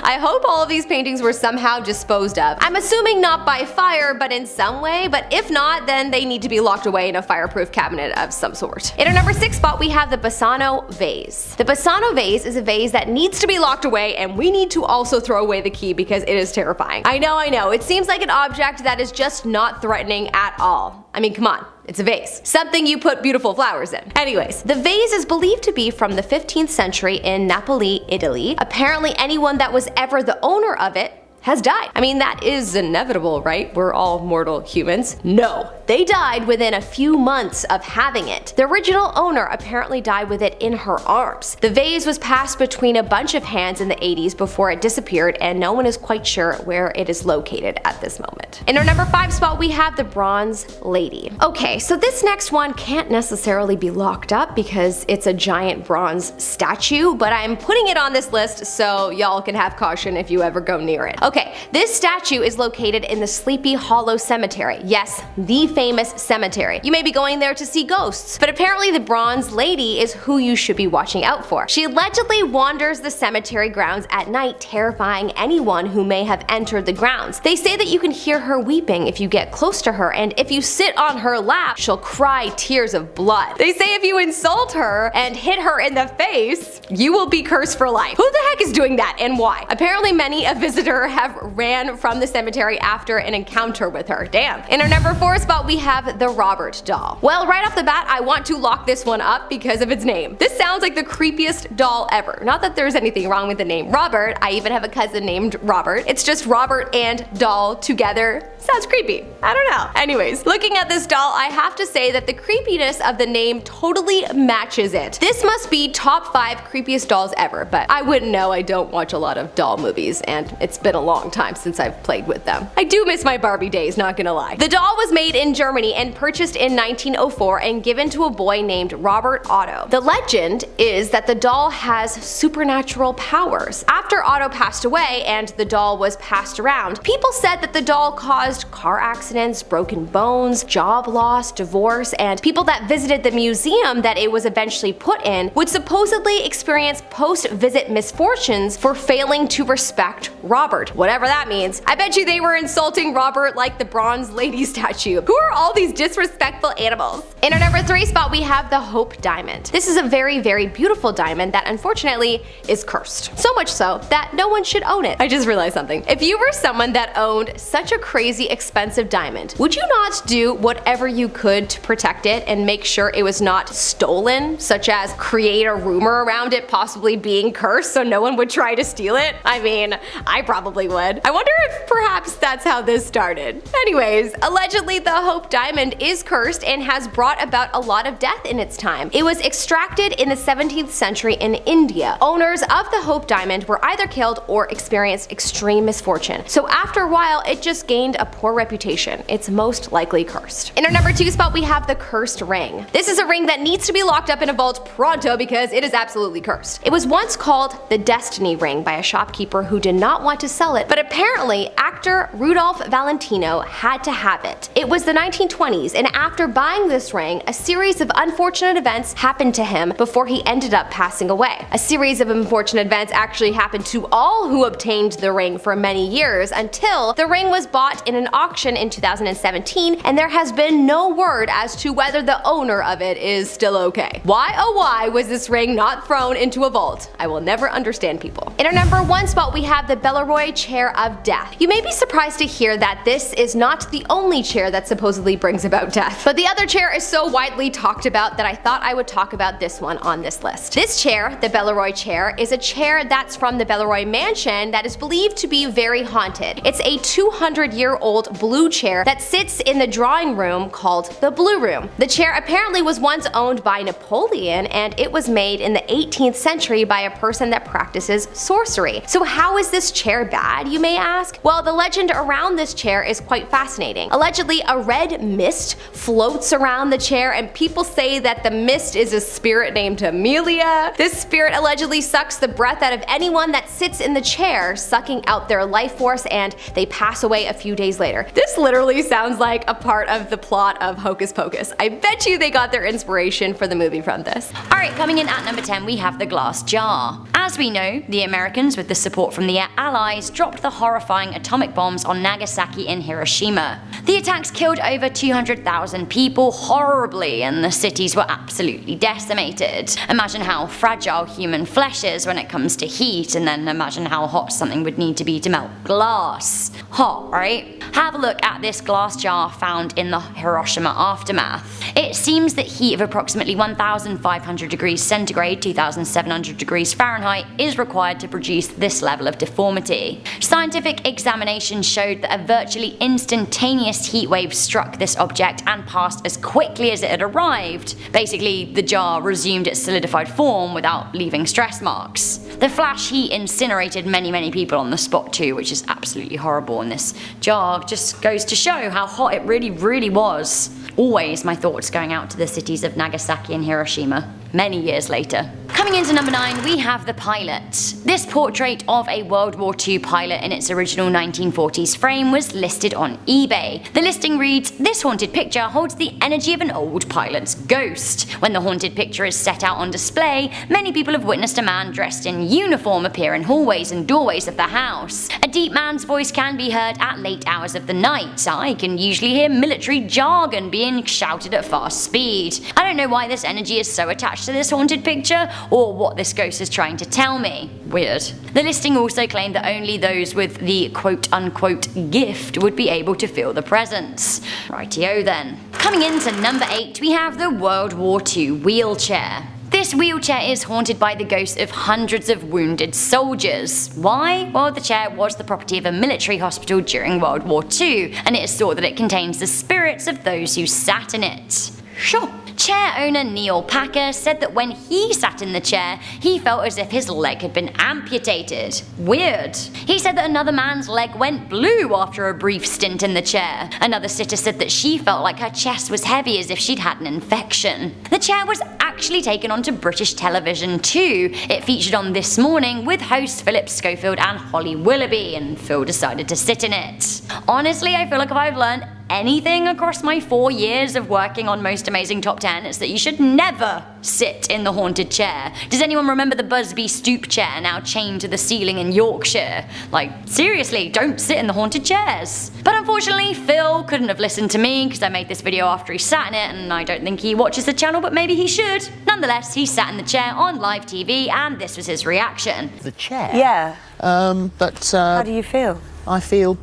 I hope all of these paintings were somehow disposed of. I'm assuming not by fire, but in some way, but if not, then they need to be locked away in a fireproof cabinet of some sort. In our number 6 spot, we have the BASANO vase. The BASANO vase is a vase that needs to be locked away, and we need to also throw away the key because it is terrifying. I know, it seems like an object that is just not threatening at all. I mean, come on. It's a vase. Something you put beautiful flowers in. Anyways, the vase is believed to be from the 15th century in Napoli, Italy. Apparently anyone that was ever the owner of it has died. I mean, that is inevitable, right? We're all mortal humans. No, they died within a few months of having it. The original owner apparently died with it in her arms. The vase was passed between a bunch of hands in the 80s before it disappeared, and no one is quite sure where it is located at this moment. In our number 5 spot, we have the Bronze Lady. Okay, so this next one can't necessarily be locked up because it's a giant bronze statue, but I'm putting it on this list so y'all can have caution if you ever go near it. Okay, this statue is located in the Sleepy Hollow Cemetery. Yes, the famous cemetery. You may be going there to see ghosts, but apparently the Bronze Lady is who you should be watching out for. She allegedly wanders the cemetery grounds at night, terrifying anyone who may have entered the grounds. They say that you can hear her weeping if you get close to her, and if you sit on her lap, she'll cry tears of blood. They say if you insult her and hit her in the face, you will be cursed for life. Who the heck is doing that and why? Apparently many a visitor have ran from the cemetery after an encounter with her. Damn. In our number 4 spot, we have the Robert doll. Well, right off the bat, I want to lock this one up because of its name. This sounds like the creepiest doll ever. Not that there's anything wrong with the name Robert. I even have a cousin named Robert. It's just Robert and doll together. Sounds creepy. I don't know. Anyways, looking at this doll, I have to say that the creepiness of the name totally matches it. This must be top 5 creepiest dolls ever, but I wouldn't know. I don't watch a lot of doll movies, and it's been a long time since I've played with them. I do miss my Barbie days, not gonna lie. The doll was made in Germany and purchased in 1904 and given to a boy named Robert Otto. The legend is that the doll has supernatural powers. After Otto passed away and the doll was passed around, people said that the doll caused caused car accidents, broken bones, job loss, divorce, and people that visited the museum that it was eventually put in would supposedly experience post-visit misfortunes for failing to respect Robert, whatever that means. I bet you they were insulting Robert like the bronze lady statue. Who are all these disrespectful animals? In our number 3 spot, we have the Hope Diamond. This is a very, very beautiful diamond that unfortunately is cursed. So much so that no one should own it. I just realized something. If you were someone that owned such a crazy expensive diamond, would you not do whatever you could to protect it and make sure it was not stolen, such as create a rumor around it possibly being cursed so no one would try to steal it? I mean, I probably would. I wonder if perhaps that's how this started. Anyways, allegedly the Hope Diamond is cursed and has brought about a lot of death in its time. It was extracted in the 17th century in India. Owners of the Hope Diamond were either killed or experienced extreme misfortune. So after a while, it just gained a poor reputation. It's most likely cursed. In our number 2 spot, we have the Cursed Ring. This is a ring that needs to be locked up in a vault pronto because it is absolutely cursed. It was once called the Destiny Ring by a shopkeeper who did not want to sell it, but apparently actor Rudolph Valentino had to have it. It was the 1920s, and after buying this ring, a series of unfortunate events happened to him before he ended up passing away. A series of unfortunate events actually happened to all who obtained the ring for many years until the ring was bought in an auction in 2017, and there has been no word as to whether the owner of it is still okay. Why oh why was this ring not thrown into a vault? I will never understand people. In our number 1 spot, we have the BALEROY Chair of Death. You may be surprised to hear that this is not the only chair that supposedly brings about death, but the other chair is so widely talked about that I thought I would talk about this one on this list. This chair, the BALEROY chair, is a chair that's from the BALEROY mansion that is believed to be very haunted. It's a 200-year-old blue chair that sits in the drawing room called the Blue Room. The chair apparently was once owned by Napoleon, and it was made in the 18th century by a person that practices sorcery. So how is this chair bad, you may ask? Well, the legend around this chair is quite fascinating. Allegedly, a red mist floats around the chair, and people say that the mist is a spirit named Amelia. This spirit allegedly sucks the breath out of anyone that sits in the chair, sucking out their life force, and they pass away a few days later. This literally sounds like a part of the plot of Hocus Pocus. I bet you they got their inspiration for the movie from this. Alright, coming in at number 10, we have the glass jar. As we know, the Americans, with the support from the Allies, dropped the horrifying atomic bombs on Nagasaki and Hiroshima. The attacks killed over 200,000 people horribly, and the cities were absolutely decimated. Imagine how fragile human flesh is when it comes to heat, and then imagine how hot something would need to be to melt glass. Hot, right? Have a look at this glass jar found in the Hiroshima aftermath. It seems that heat of approximately 1,500 degrees centigrade, 2,700 degrees Fahrenheit, is required to produce this level of deformity. Scientific examination showed that a virtually instantaneous heat wave struck this object and passed as quickly as it had arrived. Basically, the jar resumed its solidified form without leaving stress marks. The flash heat incinerated many people on the spot too, which is absolutely horrible, and this jar just goes to show how hot it really was. Always my thoughts going out to the cities of Nagasaki and Hiroshima, many years later. Coming into number 9, we have the pilot. This portrait of a World War II pilot in its original 1940s frame was listed on eBay. The listing reads, "This haunted picture holds the energy of an old pilot's ghost." When the haunted picture is set out on display, many people have witnessed a man dressed in uniform appear in hallways and doorways of the house. A deep man's voice can be heard at late hours of the night. I can usually hear military jargon being shouted at fast speed. I don't know why this energy is so attached to this haunted picture, or what this ghost is trying to tell me. Weird. The listing also claimed that only those with the quote-unquote gift would be able to feel the presence. Rightio then. Coming into number 8, we have the World War II wheelchair. This wheelchair is haunted by the ghosts of hundreds of wounded soldiers. Why? Well, the chair was the property of a military hospital during World War II, and it is thought that it contains the spirits of those who sat in it. Sure. Chair owner Neil Packer said that when he sat in the chair, he felt as if his leg had been amputated. Weird. He said that another man's leg went blue after a brief stint in the chair. Another sitter said that she felt like her chest was heavy as if she'd had an infection. The chair was actually taken onto British television too. It featured on This Morning with hosts Philip Schofield and Holly Willoughby, and Phil decided to sit in it. Honestly, I feel like if I've learned anything across my 4 years of working on Most Amazing Top 10, it's that you should never sit in the haunted chair. Does anyone remember the Busby stoop chair now chained to the ceiling in Yorkshire? Like, seriously, don't sit in the haunted chairs. But unfortunately, Phil couldn't have listened to me because I made this video after he sat in it, and I don't think he watches the channel, but maybe he should. Nonetheless, he sat in the chair on live TV, and this was his reaction. The chair? Yeah. How do you feel? I feel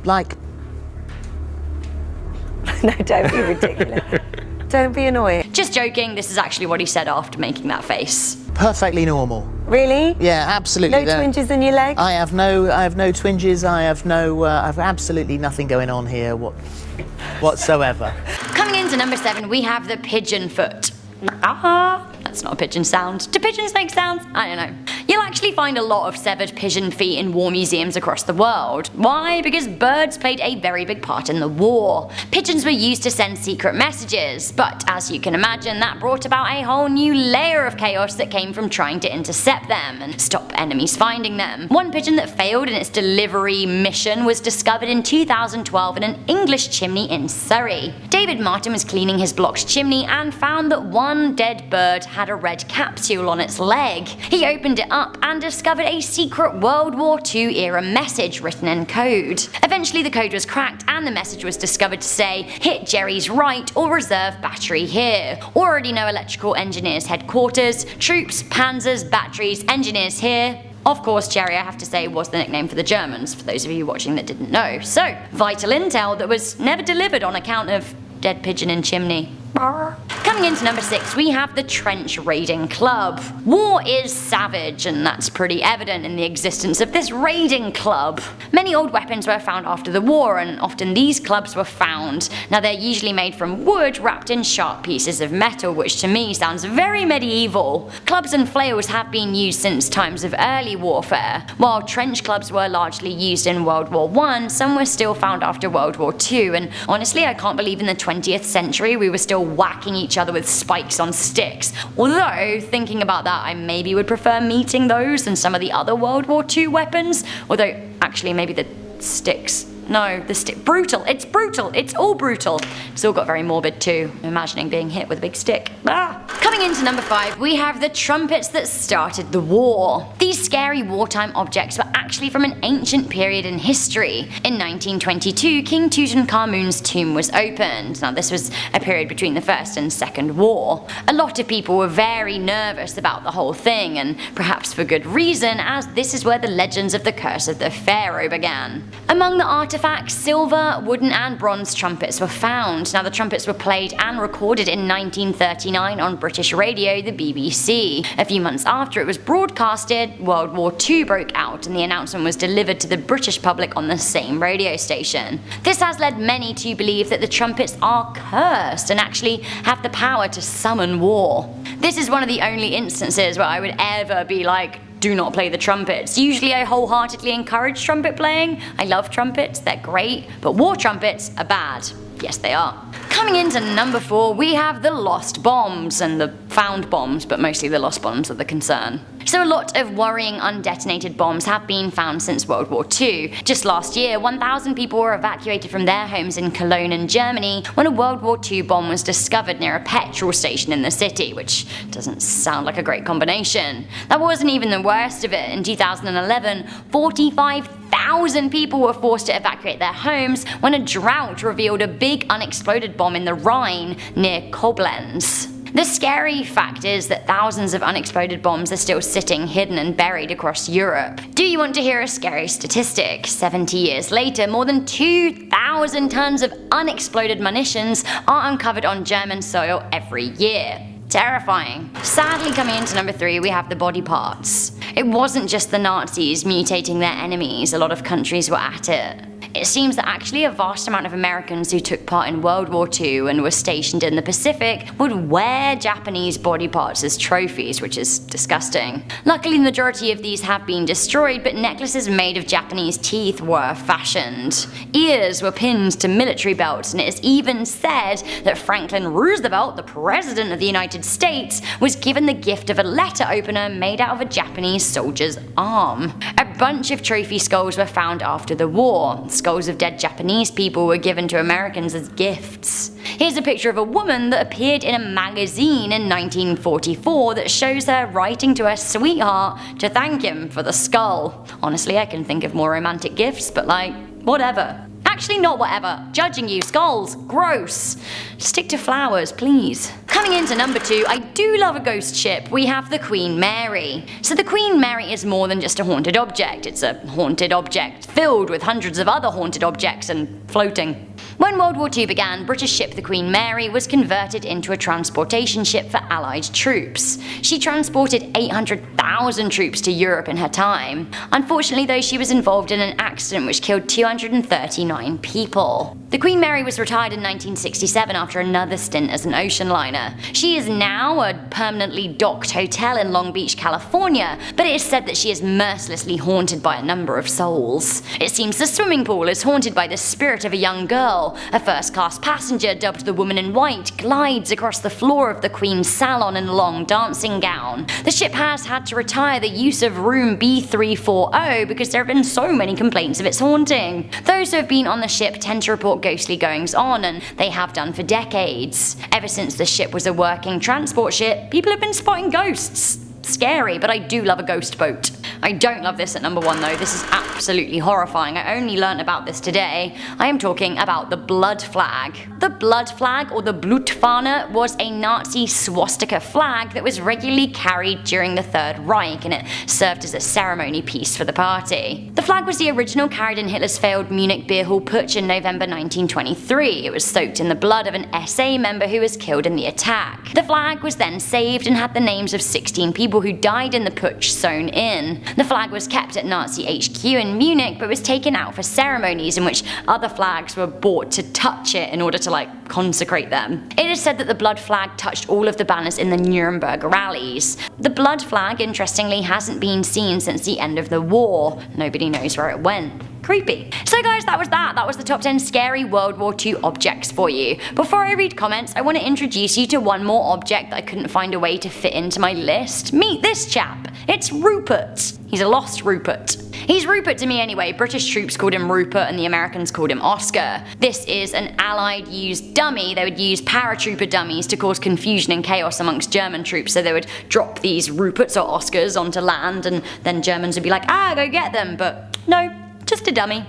like... No, don't be ridiculous. Don't be annoying. Just joking, this is actually what he said after making that face. perfectly normal. Really? Yeah, absolutely. No twinges in your leg? I have no twinges. I have absolutely nothing going on here whatsoever. Coming into number 7, we have the pigeon foot. That's not a pigeon sound. Do pigeons make sounds? I don't know. You'll actually find a lot of severed pigeon feet in war museums across the world. Why? Because birds played a very big part in the war. Pigeons were used to send secret messages, but as you can imagine, that brought about a whole new layer of chaos that came from trying to intercept them and stop enemies finding them. One pigeon that failed in its delivery mission was discovered in 2012 in an English chimney in Surrey. David Martin was cleaning his block's chimney and found that one dead bird had a red capsule on its leg. He opened it up and discovered a secret World War II era message written in code. Eventually the code was cracked and the message was discovered to say, "Hit Jerry's right or reserve battery here. Already know electrical engineers headquarters, troops, panzers, batteries, engineers here." Of course, Jerry, I have to say, was the nickname for the Germans, for those of you watching that didn't know. So, vital intel that was never delivered on account of dead pigeon in chimney. Coming into number 6, we have the Trench Raiding Club. War is savage, and that's pretty evident in the existence of this raiding club. Many old weapons were found after the war, and often these clubs were found. Now they're usually made from wood wrapped in sharp pieces of metal, which to me sounds very medieval. Clubs and flails have been used since times of early warfare. While trench clubs were largely used in World War I, some were still found after World War II, and honestly I can't believe in the 20th century we were still whacking each other with spikes on sticks. Although, thinking about that, I maybe would prefer meeting those than some of the other World War II weapons. Although, actually, maybe the sticks. No, the stick. Brutal. It's brutal. It's all brutal. It's all got very morbid too. I'm imagining being hit with a big stick. Coming into number 5, we have the trumpets that started the war. These scary wartime objects were actually from an ancient period in history. In 1922, King Tutankhamun's tomb was opened. Now this was a period between the First and Second War. A lot of people were very nervous about the whole thing, and perhaps for good reason, as this is where the legends of the Curse of the Pharaoh began. Among the artifacts, silver, wooden and bronze trumpets were found. Now the trumpets were played and recorded in 1939 on British radio, the BBC. A few months after it was broadcasted, World War II broke out and the announcement was delivered to the British public on the same radio station. This has led many to believe that the trumpets are cursed and actually have the power to summon war. This is one of the only instances where I would ever be like, do not play the trumpets. Usually I wholeheartedly encourage trumpet playing. I love trumpets, they're great, but war trumpets are bad. Yes, they are. Coming into number 4, we have the lost bombs, and the found bombs, but mostly the lost bombs are the concern. So a lot of worrying undetonated bombs have been found since World War II. Just last year, 1,000 people were evacuated from their homes in Cologne in Germany when a World War II bomb was discovered near a petrol station in the city, which doesn't sound like a great combination. That wasn't even the worst of it. In 2011, 45,000 people were forced to evacuate their homes when a drought revealed a big unexploded bomb in the Rhine near Koblenz. The scary fact is that thousands of unexploded bombs are still sitting hidden and buried across Europe. Do you want to hear a scary statistic? 70 years later, more than 2,000 tons of unexploded munitions are uncovered on German soil every year. Terrifying. Sadly, coming into number 3, we have the body parts. It wasn't just the Nazis mutating their enemies, a lot of countries were at it. It seems that actually a vast amount of Americans who took part in World War II and were stationed in the Pacific would wear Japanese body parts as trophies, which is disgusting. Luckily, the majority of these have been destroyed, but necklaces made of Japanese teeth were fashioned. Ears were pinned to military belts, and it is even said that Franklin Roosevelt, the President of the United States, was given the gift of a letter opener made out of a Japanese soldier's arm. A bunch of trophy skulls were found after the war. Skulls of dead Japanese people were given to Americans as gifts. Here's a picture of a woman that appeared in a magazine in 1944 that shows her writing to her sweetheart to thank him for the skull. Honestly, I can think of more romantic gifts, but like, whatever. Actually, not whatever. Judging you. Skulls. Gross. Stick to flowers, please. Coming into number 2, I do love a ghost ship. We have the Queen Mary. So the Queen Mary is more than just a haunted object. It's a haunted object filled with hundreds of other haunted objects and floating. When World War II began, British ship the Queen Mary was converted into a transportation ship for Allied troops. She transported 800,000 troops to Europe in her time. Unfortunately though, she was involved in an accident which killed 239 people. The Queen Mary was retired in 1967 after another stint as an ocean liner. She is now a permanently docked hotel in Long Beach, California, but it is said that she is mercilessly haunted by a number of souls. It seems the swimming pool is haunted by the spirit of a young girl. A first-class passenger, dubbed the Woman in White, glides across the floor of the Queen's salon in a long dancing gown. The ship has had to retire the use of room B340 because there have been so many complaints of its haunting. Those who have been on the ship tend to report ghostly goings on, and they have done for decades. Ever since the ship was a working transport ship, people have been spotting ghosts. Scary, but I do love a ghost boat. I don't love this at number 1 though. This is absolutely horrifying. I only learnt about this today. I am talking about the blood flag. The blood flag, or the Blutfahne, was a Nazi swastika flag that was regularly carried during the Third Reich, and it served as a ceremony piece for the party. The flag was the original carried in Hitler's failed Munich beer hall putsch in November 1923. It was soaked in the blood of an SA member who was killed in the attack. The flag was then saved and had the names of 16 people who died in the putsch sewn in. The flag was kept at Nazi HQ in Munich, but was taken out for ceremonies in which other flags were bought to touch it in order to consecrate them. It is said that the blood flag touched all of the banners in the Nuremberg rallies. The blood flag, interestingly, hasn't been seen since the end of the war. Nobody knows where it went. Creepy. So guys, that was that. That was the top 10 scary World War II objects for you. Before I read comments, I want to introduce you to one more object that I couldn't find a way to fit into my list. Meet this chap. It's Rupert. He's a lost Rupert. He's Rupert to me anyway. British troops called him Rupert and the Americans called him Oscar. This is an Allied used dummy. They would use paratrooper dummies to cause confusion and chaos amongst German troops, so they would drop these Ruperts or Oscars onto land and then Germans would be like, go get them, but no. Just a dummy.